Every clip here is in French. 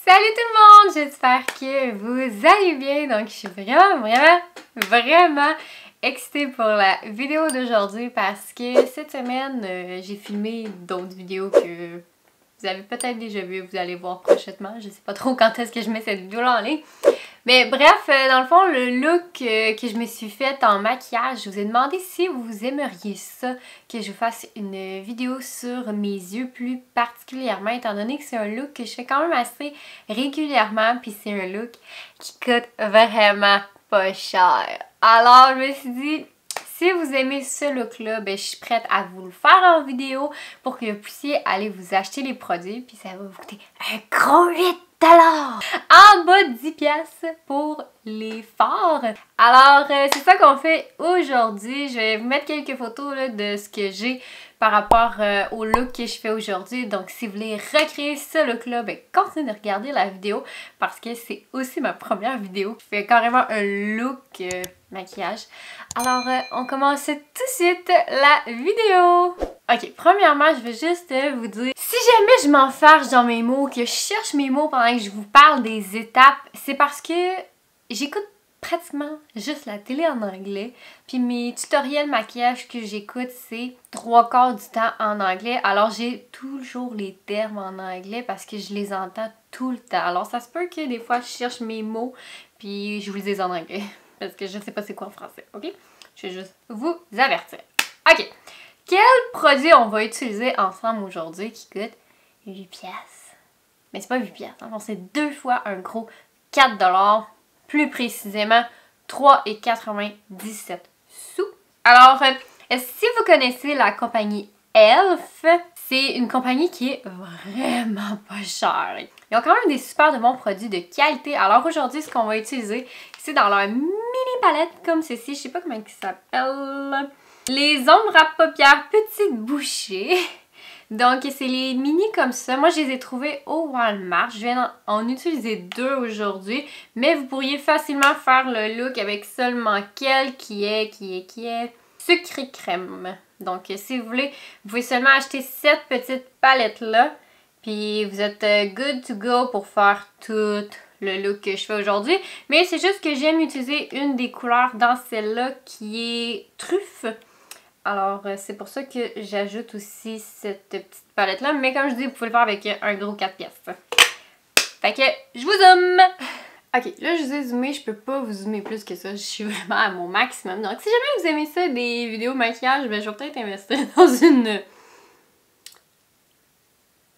Salut tout le monde! J'espère que vous allez bien. Donc je suis vraiment excitée pour la vidéo d'aujourd'hui parce que cette semaine, j'ai filmé d'autres vidéos que vous avez peut-être déjà vues, vous allez voir prochainement. Je sais pas trop quand est-ce que je mets cette vidéo-là en ligne. Mais bref, dans le fond, le look que je me suis fait en maquillage, je vous ai demandé si vous aimeriez ça, que je vous fasse une vidéo sur mes yeux plus particulièrement, étant donné que c'est un look que je fais quand même assez régulièrement, puis c'est un look qui coûte vraiment pas cher. Alors, je me suis dit, si vous aimez ce look-là, ben, je suis prête à vous le faire en vidéo pour que vous puissiez aller vous acheter les produits, puis ça va vous coûter un gros 8$! En bas de 10$ pour les fards. Alors, c'est ça qu'on fait aujourd'hui. Je vais vous mettre quelques photos là, de ce que j'ai par rapport au look que je fais aujourd'hui. Donc, si vous voulez recréer ce look-là, ben, continuez de regarder la vidéo parce que c'est aussi ma première vidéo. Je fais carrément un look maquillage. Alors, on commence tout de suite la vidéo. Ok, premièrement, je vais juste vous dire, si jamais je m'enfarge dans mes mots, que je cherche mes mots pendant que je vous parle des étapes, c'est parce que j'écoute pratiquement juste la télé en anglais. Puis mes tutoriels maquillage que j'écoute, c'est 3/4 du temps en anglais. Alors j'ai toujours les termes en anglais parce que je les entends tout le temps. Alors ça se peut que des fois je cherche mes mots, puis je vous les dis en anglais. Parce que je ne sais pas c'est quoi en français, ok? Je vais juste vous avertir. Ok. Quel produit on va utiliser ensemble aujourd'hui qui coûte 8$? Mais c'est pas 8$, hein? C'est 2 fois un gros 4$. Plus précisément 3,97 sous. Alors, si vous connaissez la compagnie Elf, c'est une compagnie qui est vraiment pas chère. Ils ont quand même des super de bons produits de qualité. Alors aujourd'hui, ce qu'on va utiliser, c'est dans leur mini palette comme ceci. Je sais pas comment ils s'appellent. Les ombres à paupières petites bouchées. Donc, c'est les mini comme ça. Moi, je les ai trouvés au Walmart. Je viens en utiliser 2 aujourd'hui. Mais vous pourriez facilement faire le look avec seulement quel qui est sucré crème. Donc, si vous voulez, vous pouvez seulement acheter cette petite palette-là. Puis, vous êtes good to go pour faire tout le look que je fais aujourd'hui. Mais c'est juste que j'aime utiliser une des couleurs dans celle-là qui est truffe. Alors, c'est pour ça que j'ajoute aussi cette petite palette-là. Mais comme je dis, vous pouvez le faire avec un gros 4$. Fait que, je vous zoome! Ok, là, je vous ai zoomé. Je peux pas vous zoomer plus que ça. Je suis vraiment à mon maximum. Donc, si jamais vous aimez ça, des vidéos maquillage, ben, je vais peut-être investir dans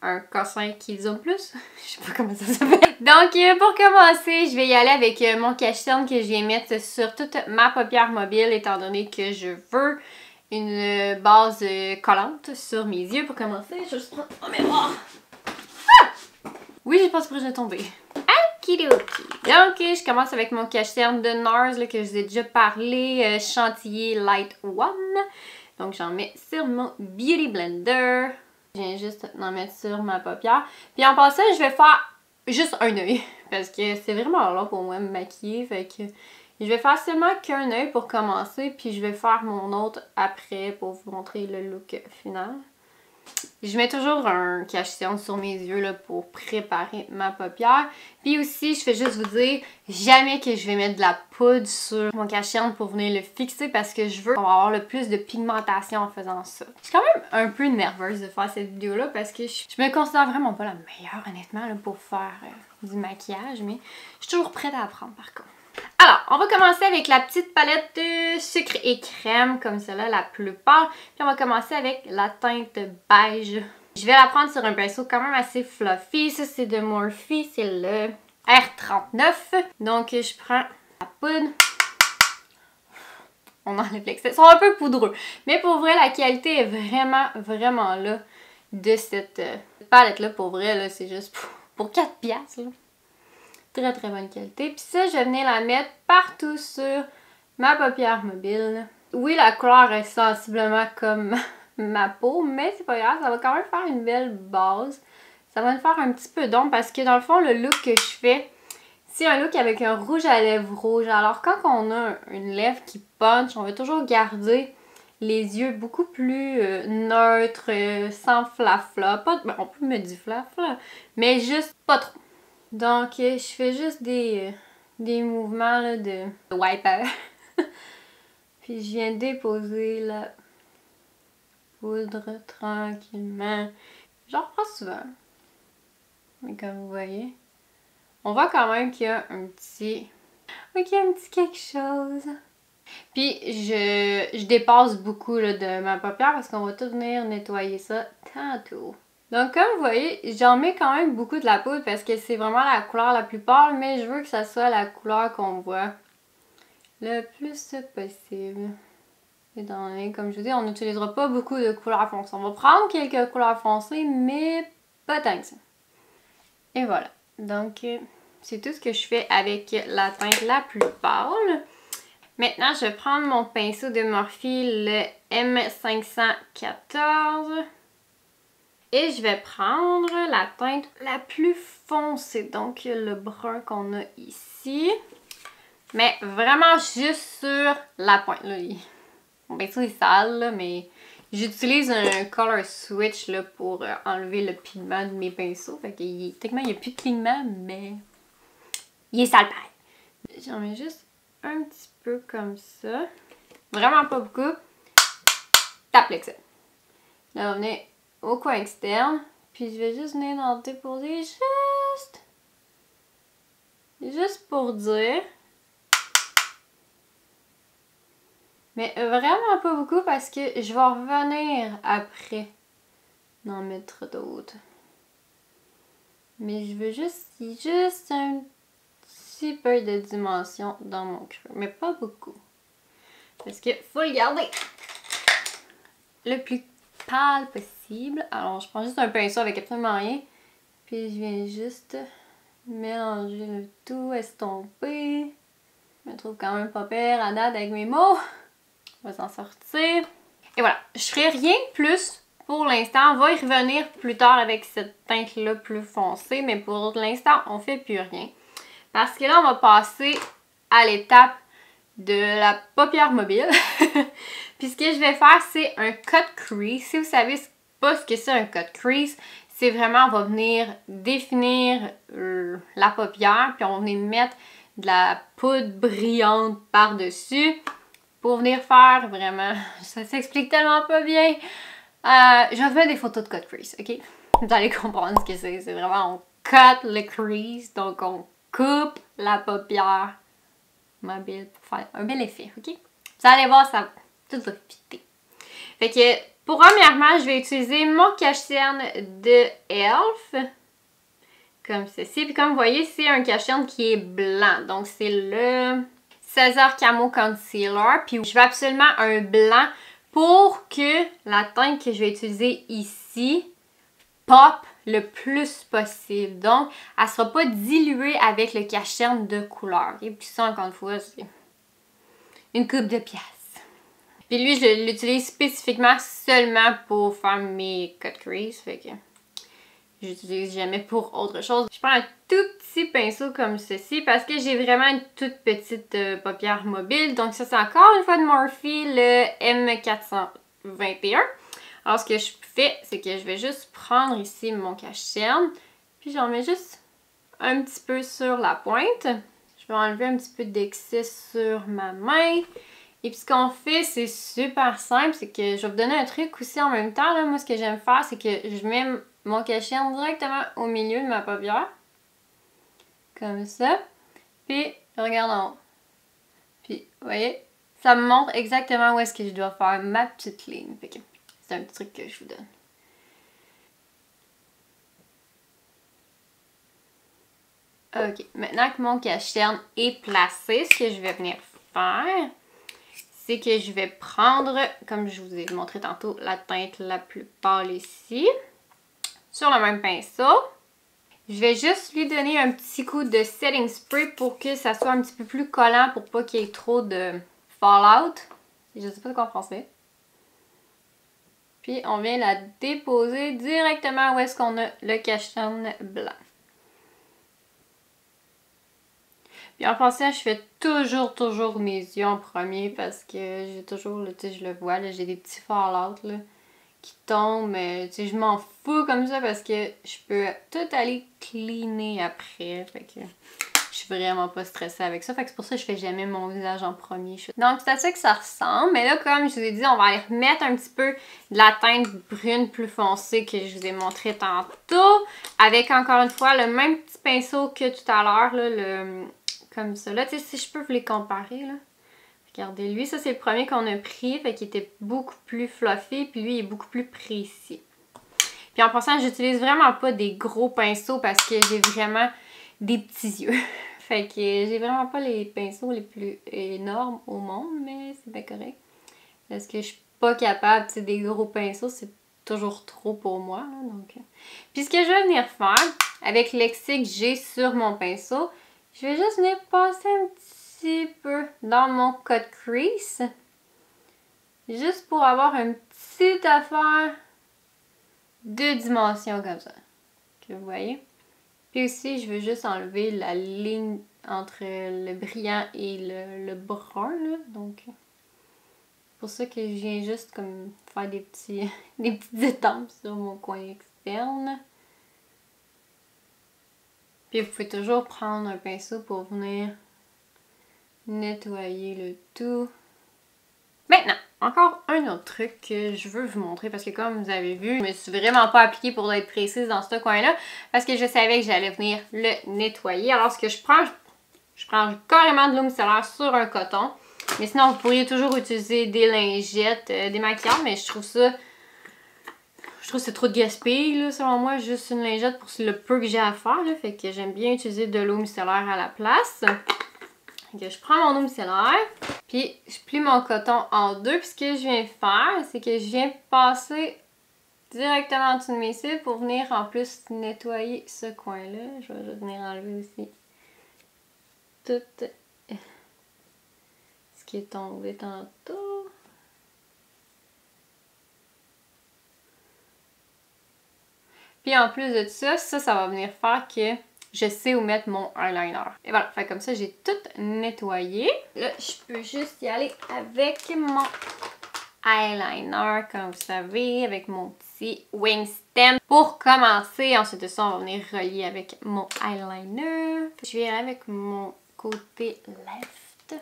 un K5 qui zoome plus. Je sais pas comment ça s'appelle. Donc, pour commencer, je vais y aller avec mon cache-cerne que je vais mettre sur toute ma paupière mobile, étant donné que je veux une base collante sur mes yeux. Pour commencer, je vais juste prendre mon miroir. Ah! Oui, j'ai pas supposé de tomber. Okidoki. Donc, je commence avec mon cache-cerne de NARS là, que je vous ai déjà parlé, Chantilly Light One. Donc, j'en mets sur mon Beauty Blender. Je viens juste d'en mettre sur ma paupière. Puis en passant, je vais faire juste un œil. Parce que c'est vraiment long pour moi de me maquiller. Fait que je vais faire seulement qu'un œil pour commencer. Puis je vais faire mon autre après pour vous montrer le look final. Je mets toujours un cache-cerne sur mes yeux là, pour préparer ma paupière. Puis aussi, je fais juste vous dire, jamais que je vais mettre de la poudre sur mon cache-cerne pour venir le fixer parce que je veux avoir le plus de pigmentation en faisant ça. Je suis quand même un peu nerveuse de faire cette vidéo-là parce que je me considère vraiment pas la meilleure honnêtement là, pour faire du maquillage, mais je suis toujours prête à apprendre par contre. Alors, on va commencer avec la petite palette de sucre et crème, comme celle-là, la plus pâle. Puis on va commencer avec la teinte beige. Je vais la prendre sur un pinceau quand même assez fluffy. Ça, c'est de Morphe, c'est le R39. Donc, je prends la poudre. On enlève l'excès. Ils sont un peu poudreux. Mais pour vrai, la qualité est vraiment là de cette palette-là. Pour vrai, là, c'est juste pour 4$, là. Très bonne qualité. Puis ça, je vais venir la mettre partout sur ma paupière mobile. Oui, la couleur est sensiblement comme ma peau, mais c'est pas grave, ça va quand même faire une belle base. Ça va me faire un petit peu d'ombre parce que dans le fond, le look que je fais, c'est un look avec un rouge à lèvres rouge. Alors quand on a une lèvre qui punch, on va toujours garder les yeux beaucoup plus neutres, sans flafla. Ben, on peut mettre du flafla, mais juste pas trop. Donc, je fais juste des mouvements là, de wiper. Puis je viens déposer la poudre tranquillement. J'en reprends souvent. Mais comme vous voyez, on voit quand même qu'il y a un petit... Oui, qu'il y a un petit quelque chose. Puis je dépasse beaucoup là, de ma paupière parce qu'on va tout venir nettoyer ça tantôt. Donc comme vous voyez, j'en mets quand même beaucoup de la poudre parce que c'est vraiment la couleur la plus pâle, mais je veux que ça soit la couleur qu'on voit le plus possible. Étant donné, comme je vous dis, on n'utilisera pas beaucoup de couleurs foncées. On va prendre quelques couleurs foncées, mais pas tant que ça. Et voilà. Donc c'est tout ce que je fais avec la teinte la plus pâle. Maintenant, je vais prendre mon pinceau de Morphe, le M514. Et je vais prendre la teinte la plus foncée, donc le brun qu'on a ici. Mais vraiment juste sur la pointe. Là. Mon pinceau est sale, là, mais j'utilise un color switch là, pour enlever le pigment de mes pinceaux. Fait que techniquement, il n'y a plus de pigment, mais il est sale pareil. J'en mets juste un petit peu comme ça. Vraiment pas beaucoup. Tape ça. Là, on venait au coin externe. Puis je vais juste venir dans le déposer juste pour dire. Mais vraiment pas beaucoup parce que je vais revenir après d'en mettre d'autres. Mais je veux juste un petit peu de dimension dans mon creux. Mais pas beaucoup. Parce que faut le garder le plus pâle possible. Alors je prends juste un pinceau avec absolument rien. Puis je viens juste mélanger le tout, estomper. Je me trouve quand même pas pire à date avec mes mots. On va s'en sortir. Et voilà, je ferai rien de plus pour l'instant. On va y revenir plus tard avec cette teinte-là plus foncée. Mais pour l'instant, on fait plus rien. Parce que là, on va passer à l'étape de la paupière mobile. Puis ce que je vais faire, c'est un cut crease. Si vous savez pas ce que c'est un cut crease, c'est vraiment, on va venir définir la paupière, puis on va venir mettre de la poudre brillante par-dessus pour venir faire vraiment... Ça s'explique tellement pas bien. Je vais faire des photos de cut crease, ok? Vous allez comprendre ce que c'est. C'est vraiment, on cut le crease, donc on coupe la paupière mobile pour faire un bel effet, ok? Vous allez voir, ça tout va fitter. Fait que, premièrement, je vais utiliser mon cache-cerne de e.l.f. Comme ceci. Puis comme vous voyez, c'est un cache-cerne qui est blanc. Donc, c'est le César Camo Concealer. Puis je veux absolument un blanc pour que la teinte que je vais utiliser ici pop le plus possible. Donc, elle ne sera pas diluée avec le cache-cerne de couleur. Et puis ça, encore une fois, c'est une coupe de pièces. Puis lui, je l'utilise spécifiquement seulement pour faire mes cut crease. Fait que j'utilise jamais pour autre chose. Je prends un tout petit pinceau comme ceci parce que j'ai vraiment une toute petite paupière mobile. Donc ça, c'est encore une fois de Morphe, le M421. Alors ce que je fais, c'est que je vais juste prendre ici mon cache-cerne. Puis j'en mets juste un petit peu sur la pointe. Je vais enlever un petit peu d'excès sur ma main. Et puis ce qu'on fait, c'est super simple, c'est que je vais vous donner un truc aussi en même temps. Là. Moi, ce que j'aime faire, c'est que je mets mon cache-cerne directement au milieu de ma paupière. Comme ça. Puis, je regarde en haut. Puis, vous voyez, ça me montre exactement où est-ce que je dois faire ma petite ligne. Fait que c'est un petit truc que je vous donne. Ok, maintenant que mon cache-cerne est placé, ce que je vais venir faire, c'est que je vais prendre, comme je vous ai montré tantôt, la teinte la plus pâle ici, sur le même pinceau. Je vais juste lui donner un petit coup de setting spray pour que ça soit un petit peu plus collant pour pas qu'il y ait trop de fallout. Je sais pas quoi en français. Puis on vient la déposer directement où est-ce qu'on a le cache-cerne blanc. Puis en passant, je fais toujours mes yeux en premier parce que j'ai toujours, tu sais, je le vois, là, j'ai des petits fallouts là, qui tombe. Tu sais, je m'en fous comme ça parce que je peux tout aller cleaner après. Fait que je suis vraiment pas stressée avec ça. Fait que c'est pour ça que je fais jamais mon visage en premier. Donc c'est à ça que ça ressemble. Mais là, comme je vous ai dit, on va aller remettre un petit peu de la teinte brune plus foncée que je vous ai montré tantôt. Avec encore une fois le même petit pinceau que tout à l'heure. Comme ça. Là, tu sais, si je peux vous les comparer, là. Regardez, lui, ça c'est le premier qu'on a pris, fait qu'il était beaucoup plus fluffy, puis lui, il est beaucoup plus précis. Puis en passant, j'utilise vraiment pas des gros pinceaux parce que j'ai vraiment des petits yeux. Fait que j'ai vraiment pas les pinceaux les plus énormes au monde, mais c'est bien correct. Parce que je suis pas capable, tu sais, des gros pinceaux, c'est toujours trop pour moi, là, donc... Puis ce que je vais venir faire, avec l'excès que j'ai sur mon pinceau, je vais juste venir passer un petit peu dans mon cut crease. Juste pour avoir une petite affaire de dimension comme ça. Que vous voyez. Puis aussi, je veux juste enlever la ligne entre le brillant et le brun. Là. Donc, c'est pour ça que je viens juste comme faire des petites étampes sur mon coin externe. Puis vous pouvez toujours prendre un pinceau pour venir nettoyer le tout. Maintenant, encore un autre truc que je veux vous montrer parce que comme vous avez vu, je me suis vraiment pas appliquée pour être précise dans ce coin-là parce que je savais que j'allais venir le nettoyer. Alors ce que je prends carrément de l'eau micellaire sur un coton. Mais sinon, vous pourriez toujours utiliser des lingettes démaquillantes, mais je trouve que c'est trop de gaspille, là, selon moi, juste une lingette pour le peu que j'ai à faire. Là, fait que j'aime bien utiliser de l'eau micellaire à la place. Donc, je prends mon eau micellaire, puis je plie mon coton en deux. Puis ce que je viens faire, c'est que je viens passer directement en dessous de mes cils pour venir en plus nettoyer ce coin-là. Je vais juste venir enlever aussi tout ce qui est tombé tantôt. Puis en plus de ça, ça va venir faire que je sais où mettre mon eyeliner. Et voilà, fait comme ça, j'ai tout nettoyé. Là, je peux juste y aller avec mon eyeliner, comme vous savez, avec mon petit wing stem. Pour commencer, ensuite de ça, on va venir relier avec mon eyeliner. Je vais aller avec mon côté left,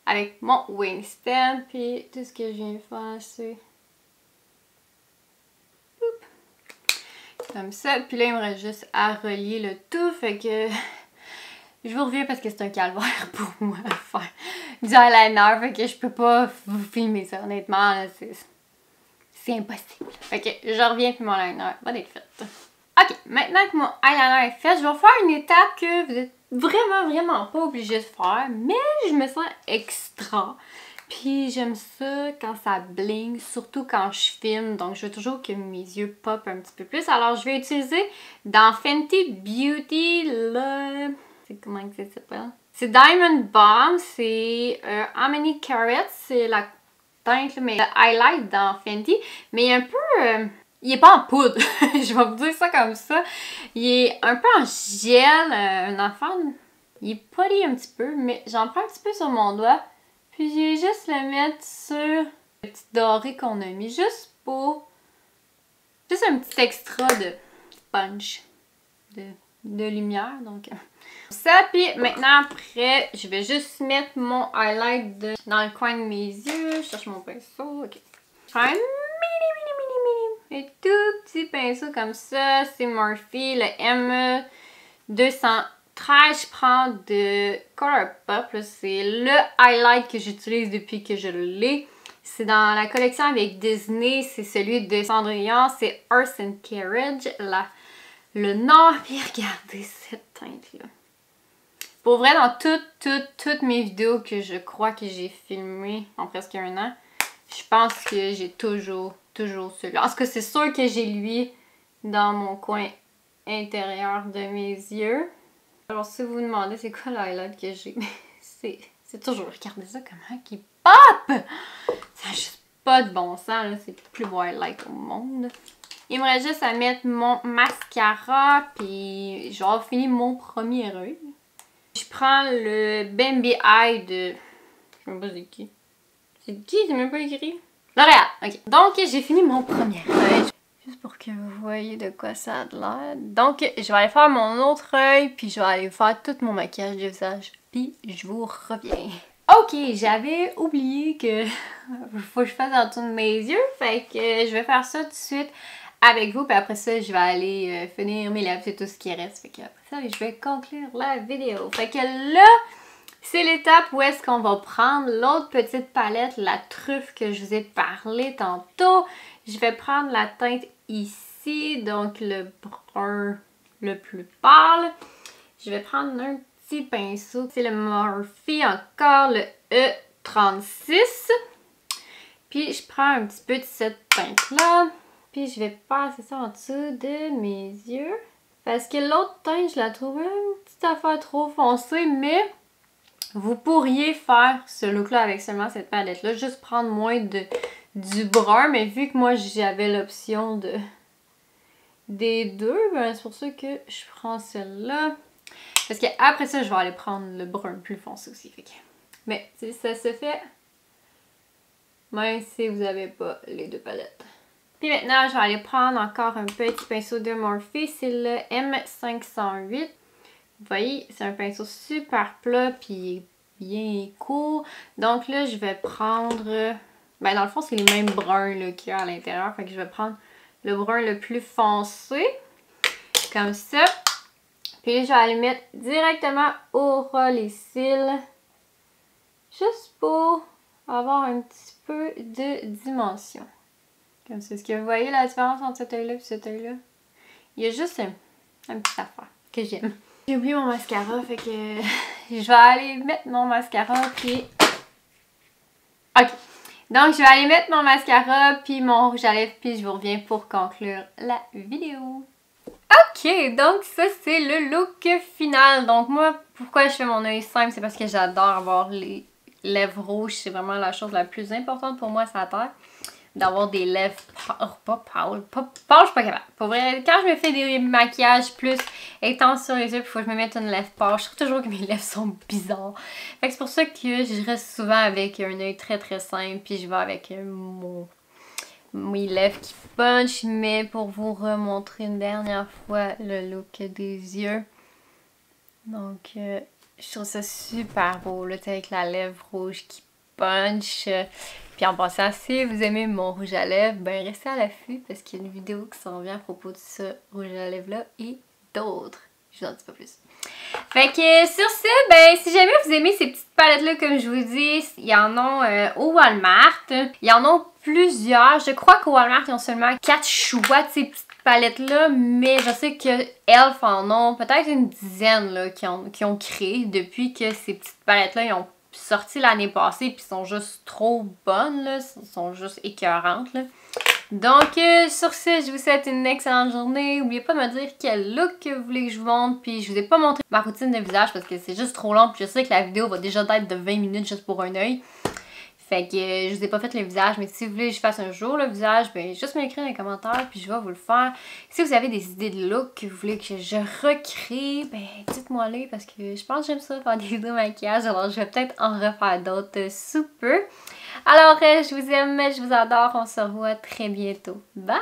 avec mon wing stem. Puis tout ce que je viens faire, c'est... Comme ça, puis là il me reste juste à relier le tout, fait que je vous reviens parce que c'est un calvaire pour moi à faire du eyeliner, fait que je peux pas vous filmer ça, honnêtement, c'est impossible. Fait que je reviens puis mon eyeliner va être fait. Ok, maintenant que mon eyeliner est fait, je vais faire une étape que vous êtes vraiment pas obligé de faire, mais je me sens extra. Puis j'aime ça quand ça bling, surtout quand je filme, donc je veux toujours que mes yeux pop un petit peu plus. Alors je vais utiliser dans Fenty Beauty le... C'est comment que ça s'appelle? C'est Diamond Bomb, c'est How Many Carats, c'est la teinte, mais le highlight dans Fenty, mais un peu... il est pas en poudre, je vais vous dire ça comme ça. Il est un peu en gel, un enfant. Il est poli un petit peu, mais j'en prends un petit peu sur mon doigt. Puis je vais juste le mettre sur le petit doré qu'on a mis, juste pour... Juste un petit extra de punch, de lumière, donc... Ça, puis maintenant après, je vais juste mettre mon highlight dans le coin de mes yeux. Je cherche mon pinceau, ok. Je prends un un tout petit pinceau comme ça. C'est Morphe, le M213. Je prends de Colourpop. C'est le highlight que j'utilise depuis que je l'ai. C'est dans la collection avec Disney. C'est celui de Cendrillon. C'est Horse and Carriage. Le nom. Puis regardez cette teinte-là. Pour vrai, dans toutes mes vidéos que je crois que j'ai filmées en presque un an, je pense que j'ai toujours celui-là. En tout cas, c'est sûr que j'ai lui dans mon coin intérieur de mes yeux. Alors, si vous vous demandez c'est quoi l'highlight que j'ai, c'est toujours, regardez ça comment il pop! Ça n'a juste pas de bon sens, là. C'est le plus beau highlight au monde. Il me reste juste à mettre mon mascara, puis je vais avoir fini mon premier œil. Je prends le Bambi Eye de... Je sais même pas c'est qui. C'est qui? C'est même pas écrit. L'Oréal, ok. Donc, j'ai fini mon premier œil. Juste pour que vous voyez de quoi ça a l'air. Donc, je vais aller faire mon autre œil, puis je vais aller faire tout mon maquillage de visage. Puis, je vous reviens. Ok, j'avais oublié que faut que je fasse en dessous de mes yeux. Fait que je vais faire ça tout de suite avec vous. Puis après ça, je vais aller finir mes lèvres, c'est tout ce qui reste. Fait que après ça, je vais conclure la vidéo. Fait que là, c'est l'étape où est-ce qu'on va prendre l'autre petite palette, la truffe que je vous ai parlé tantôt. Je vais prendre la teinte ici, donc le brun le plus pâle. Je vais prendre un petit pinceau, c'est le Morphe, encore le E36. Puis je prends un petit peu de cette teinte-là, puis je vais passer ça en dessous de mes yeux. Parce que l'autre teinte, je la trouve une petite affaire trop foncée, mais vous pourriez faire ce look-là avec seulement cette palette-là, juste prendre moins du brun, mais vu que moi j'avais l'option des deux, ben c'est pour ça que je prends celle-là. Parce qu'après ça, je vais aller prendre le brun plus foncé aussi. Fait que... Mais ça se fait même si vous n'avez pas les deux palettes. Puis maintenant, je vais aller prendre encore un petit pinceau de Morphe. C'est le M508. Vous voyez, c'est un pinceau super plat puis bien court. Donc là, je vais prendre... Ben dans le fond, c'est les mêmes bruns qu'il y a à l'intérieur. Fait que je vais prendre le brun le plus foncé. Comme ça. Puis je vais aller mettre directement au ras les cils. Juste pour avoir un petit peu de dimension. Comme ça. Est-ce que vous voyez la différence entre cet œil-là et cet œil-là? Il y a juste un petit affaire que j'aime. J'ai oublié mon mascara, fait que je vais aller mettre mon mascara puis... Ok. Donc je vais aller mettre mon mascara puis mon rouge à lèvres puis je vous reviens pour conclure la vidéo. Ok, donc ça c'est le look final. Donc moi, pourquoi je fais mon œil simple, c'est parce que j'adore avoir les lèvres rouges. C'est vraiment la chose la plus importante pour moi sur la terre. D'avoir des lèvres pas pâles, je suis pas capable. Pour vrai, quand je me fais des maquillages plus intenses sur les yeux, il faut que je me mette une lèvre pâle, je trouve toujours que mes lèvres sont bizarres. Fait que c'est pour ça que je reste souvent avec un œil très très simple, puis je vais avec mes lèvres qui punch, mais pour vous remontrer une dernière fois le look des yeux. Donc, je trouve ça super beau, là, avec la lèvre rouge qui punch. Puis en passant, si vous aimez mon rouge à lèvres, ben restez à l'affût parce qu'il y a une vidéo qui s'en vient à propos de ce rouge à lèvres-là et d'autres. Je vous en dis pas plus. Fait que sur ce, ben si jamais vous aimez ces petites palettes-là, comme je vous dis, il y en a au Walmart. Il y en a plusieurs. Je crois qu'au Walmart, ils ont seulement 4 choix de ces petites palettes-là, mais je sais que Elf en ont peut-être une dizaine là, qui ont créé depuis que ces petites palettes-là, ils ont sorti l'année passée, puis sont juste trop bonnes, là, sont juste écœurantes, là. Donc, sur ce, je vous souhaite une excellente journée. N'oubliez pas de me dire quel look que vous voulez que je vous montre, puis je vous ai pas montré ma routine de visage parce que c'est juste trop long, puis je sais que la vidéo va déjà être de 20 minutes juste pour un œil. Fait que je vous ai pas fait le visage, mais si vous voulez que je fasse un jour le visage, ben juste m'écrire dans les commentaires puis je vais vous le faire. Si vous avez des idées de look que vous voulez que je recrée, ben dites-moi les parce que je pense que j'aime ça faire des vidéos de maquillage, alors je vais peut-être en refaire d'autres sous peu. Alors je vous aime, je vous adore, on se revoit très bientôt. Bye!